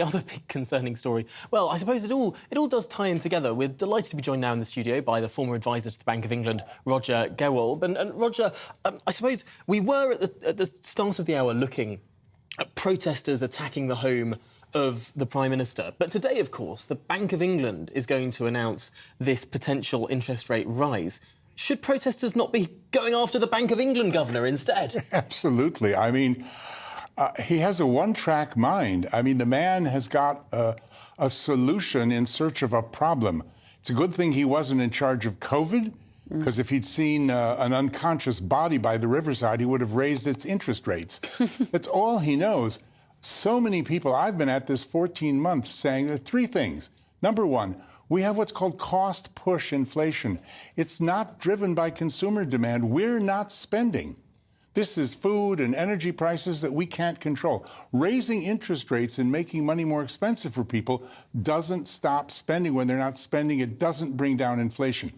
The other big concerning story, well, I suppose it all does tie in together. We're delighted to be joined now in the studio by the former advisor to the Bank of England, Roger Gewolb. And Roger, I suppose we were at the start of the hour looking at protesters attacking the home of the Prime Minister. But today, of course, the Bank of England is going to announce this potential interest rate rise. Should protesters not be going after the Bank of England governor instead? Absolutely. I mean, he has a one-track mind. I mean, the man has got a solution in search of a problem. It's a good thing he wasn't in charge of COVID, because if he'd seen an unconscious body by the riverside, he would have raised its interest rates. That's all he knows. So many people, I've been at this 14 months, saying there are three things. Number one, we have what's called cost-push inflation. It's not driven by consumer demand. We're not spending. This is food and energy prices that we can't control. Raising interest rates and making money more expensive for people doesn't stop spending. When they're not spending, it doesn't bring down inflation.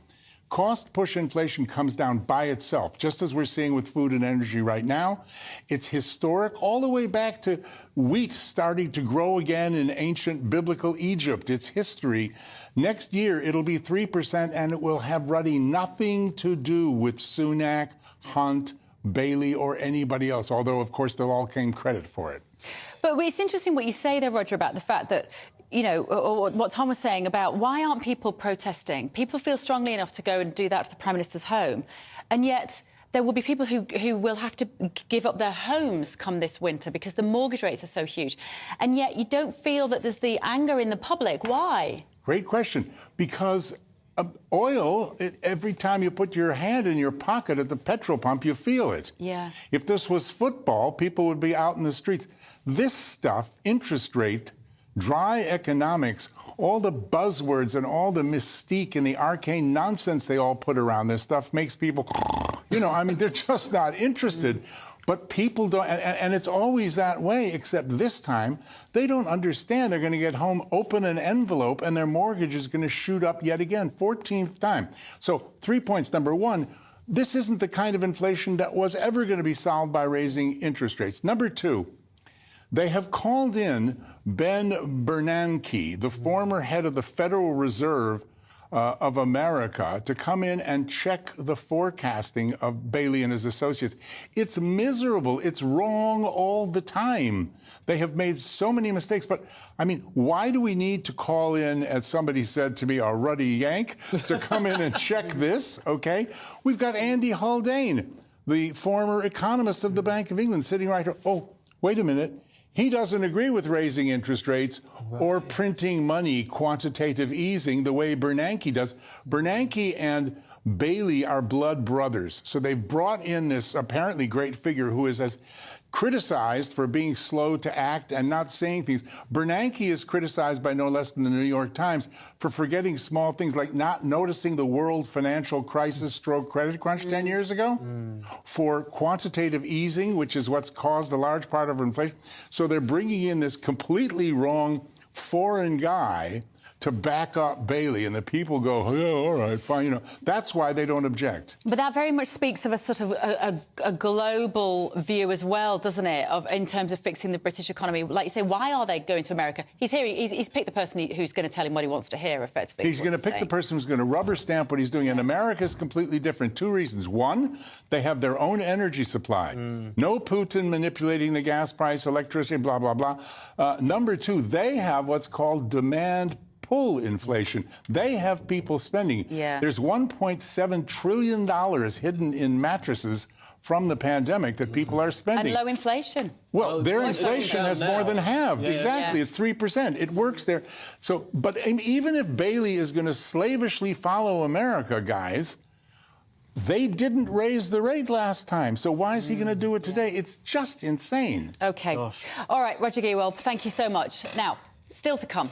Cost-push inflation comes down by itself, just as we're seeing with food and energy right now. It's historic, all the way back to wheat starting to grow again in ancient biblical Egypt. It's history. Next year, it'll be 3%, and it will have really nothing to do with Sunak, Hunt, Bailey, or anybody else, although, of course, they'll all claim credit for it. But it's interesting what you say there, Roger, about the fact that, you know, or what Tom was saying about why aren't people protesting? People feel strongly enough to go and do that to the Prime Minister's home, and yet there will be people who will have to give up their homes come this winter because the mortgage rates are so huge. And yet you don't feel that there's the anger in the public. Why? Great question. Because oil, every time you put your hand in your pocket at the petrol pump, you feel it. Yeah. If this was football, people would be out in the streets. This stuff, interest rate, dry economics, all the buzzwords and all the mystique and the arcane nonsense they all put around this stuff makes people, you know, I mean, they're just not interested. But people don't, and it's always that way, except this time, they don't understand. They're going to get home, open an envelope, and their mortgage is going to shoot up yet again, 14th time. So 3 points. Number one, this isn't the kind of inflation that was ever going to be solved by raising interest rates. Number two, they have called in Ben Bernanke, the former head of the Federal Reserve of America, to come in and check the forecasting of Bailey and his associates. It's miserable. It's wrong all the time. They have made so many mistakes. But, I mean, why do we need to call in, as somebody said to me, a ruddy Yank, to come in and check this, okay? We've got Andy Haldane, the former economist of the Bank of England, sitting right here. Oh, wait a minute. He doesn't agree with raising interest rates or printing money, quantitative easing, the way Bernanke does. Bernanke and Bailey are blood brothers. So they've brought in this apparently great figure who is as criticized for being slow to act and not saying things. Bernanke is criticized by no less than the New York Times for forgetting small things like not noticing the world financial crisis stroke credit crunch 10 years ago, for quantitative easing, which is what's caused a large part of inflation. So they're bringing in this completely wrong foreign guy to back up Bailey, and the people go, oh, all right, fine, you know. That's why they don't object. But that very much speaks of a sort of a global view as well, doesn't it, in terms of fixing the British economy? Like you say, why are they going to America? He's here, he's picked the person who's going to tell him what he wants to hear, effectively. He's going to pick the person who's going to rubber stamp what he's doing, and America is completely different. Two reasons. One, they have their own energy supply. No Putin manipulating the gas price, electricity, blah, blah, blah. Number two, they have what's called demand pull inflation. They have people spending. Yeah. There's $1.7 trillion hidden in mattresses from the pandemic that people are spending. And low inflation. Well, their inflation has more than halved. Yeah. Exactly. Yeah. It's 3%. It works there. So, but even if Bailey is going to slavishly follow America, guys, they didn't raise the rate last time. So why is he going to do it today? It's just insane. OK. Gosh. All right, Roger Gewolb, thank you so much. Now, still to come.